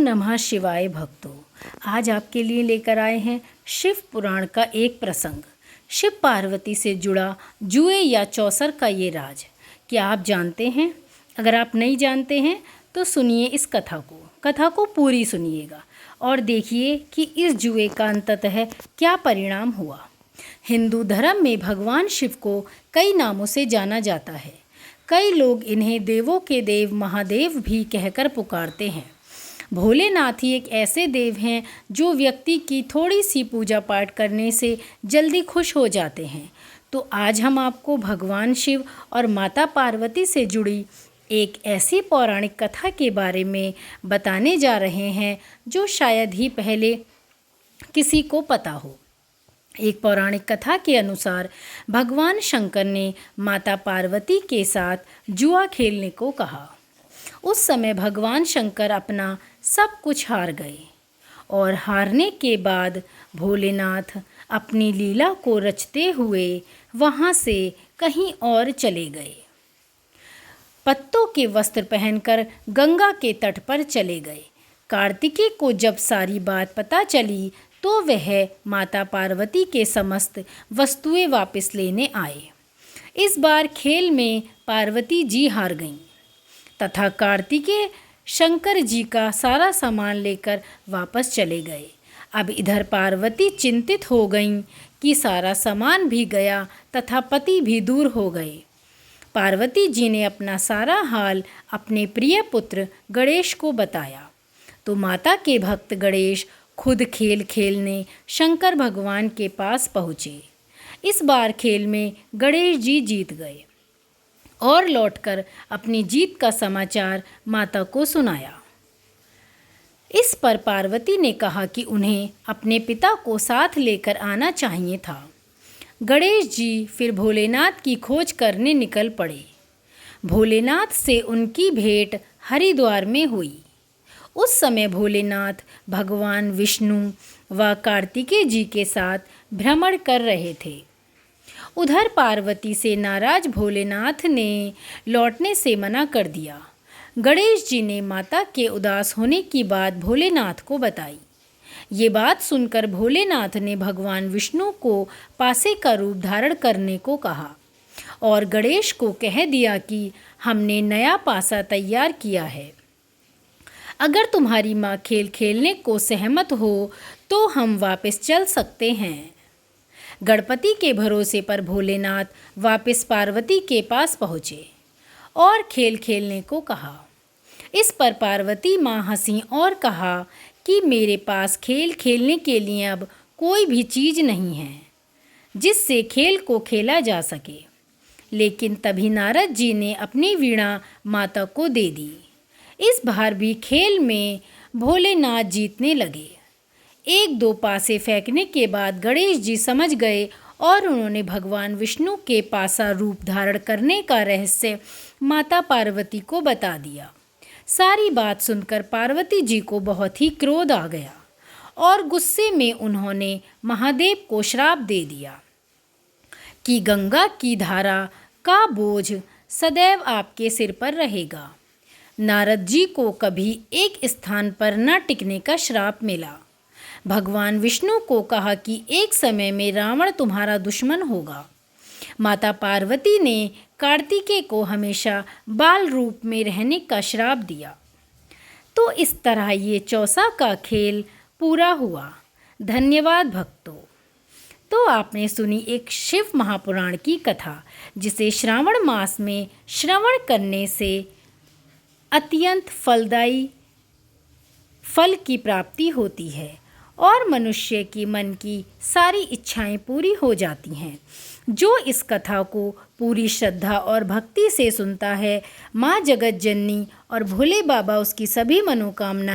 नमः शिवाय भक्तों। आज आपके लिए लेकर आए हैं शिव पुराण का एक प्रसंग। शिव पार्वती से जुड़ा जुए या चौसर का ये राज क्या आप जानते हैं? अगर आप नहीं जानते हैं तो सुनिए इस कथा को पूरी सुनिएगा और देखिए कि इस जुए का अंततः क्या परिणाम हुआ। हिंदू धर्म में भगवान शिव को कई नामों से जाना जाता है। कई लोग इन्हें देवों के देव महादेव भी कहकर पुकारते हैं। भोलेनाथ ही एक ऐसे देव हैं जो व्यक्ति की थोड़ी सी पूजा पाठ करने से जल्दी खुश हो जाते हैं। तो आज हम आपको भगवान शिव और माता पार्वती से जुड़ी एक ऐसी पौराणिक कथा के बारे में बताने जा रहे हैं जो शायद ही पहले किसी को पता हो। एक पौराणिक कथा के अनुसार भगवान शंकर ने माता पार्वती के साथ जुआ खेलने को कहा। उस समय भगवान शंकर अपना सब कुछ हार गए और हारने के बाद भोलेनाथ अपनी लीला को रचते हुए वहाँ से कहीं और चले गए। पत्तों के वस्त्र पहनकर गंगा के तट पर चले गए। कार्तिकेय को जब सारी बात पता चली तो वह माता पार्वती के समस्त वस्तुएं वापस लेने आए। इस बार खेल में पार्वती जी हार गईं तथा कार्तिकेय शंकर जी का सारा सामान लेकर वापस चले गए। अब इधर पार्वती चिंतित हो गईं कि सारा सामान भी गया तथा पति भी दूर हो गए। पार्वती जी ने अपना सारा हाल अपने प्रिय पुत्र गणेश को बताया तो माता के भक्त गणेश खुद खेल खेलने शंकर भगवान के पास पहुँचे। इस बार खेल में गणेश जी जीत गए और लौटकर अपनी जीत का समाचार माता को सुनाया। इस पर पार्वती ने कहा कि उन्हें अपने पिता को साथ लेकर आना चाहिए था। गणेश जी फिर भोलेनाथ की खोज करने निकल पड़े। भोलेनाथ से उनकी भेंट हरिद्वार में हुई। उस समय भोलेनाथ भगवान विष्णु व कार्तिकेय जी के साथ भ्रमण कर रहे थे। उधर पार्वती से नाराज भोलेनाथ ने लौटने से मना कर दिया। गणेश जी ने माता के उदास होने की बात भोलेनाथ को बताई। ये बात सुनकर भोलेनाथ ने भगवान विष्णु को पासे का रूप धारण करने को कहा और गणेश को कह दिया कि हमने नया पासा तैयार किया है। अगर तुम्हारी माँ खेल खेलने को सहमत हो तो हम वापस चल सकते हैं। गणपति के भरोसे पर भोलेनाथ वापस पार्वती के पास पहुँचे और खेल खेलने को कहा। इस पर पार्वती माँ हंसी और कहा कि मेरे पास खेल खेलने के लिए अब कोई भी चीज़ नहीं है जिससे खेल को खेला जा सके। लेकिन तभी नारद जी ने अपनी वीणा माता को दे दी। इस बार भी खेल में भोलेनाथ जीतने लगे। एक दो पासे फेंकने के बाद गणेश जी समझ गए और उन्होंने भगवान विष्णु के पासा रूप धारण करने का रहस्य माता पार्वती को बता दिया। सारी बात सुनकर पार्वती जी को बहुत ही क्रोध आ गया और गुस्से में उन्होंने महादेव को श्राप दे दिया कि गंगा की धारा का बोझ सदैव आपके सिर पर रहेगा। नारद जी को कभी एक स्थान पर न टिकने का श्राप मिला। भगवान विष्णु को कहा कि एक समय में रावण तुम्हारा दुश्मन होगा। माता पार्वती ने कार्तिकेय को हमेशा बाल रूप में रहने का श्राप दिया। तो इस तरह ये चौसा का खेल पूरा हुआ। धन्यवाद भक्तों। तो आपने सुनी एक शिव महापुराण की कथा जिसे श्रावण मास में श्रवण करने से अत्यंत फलदायी फल की प्राप्ति होती है और मनुष्य की मन की सारी इच्छाएं पूरी हो जाती हैं। जो इस कथा को पूरी श्रद्धा और भक्ति से सुनता है, माँ जगत जननी और भोले बाबा उसकी सभी मनोकामना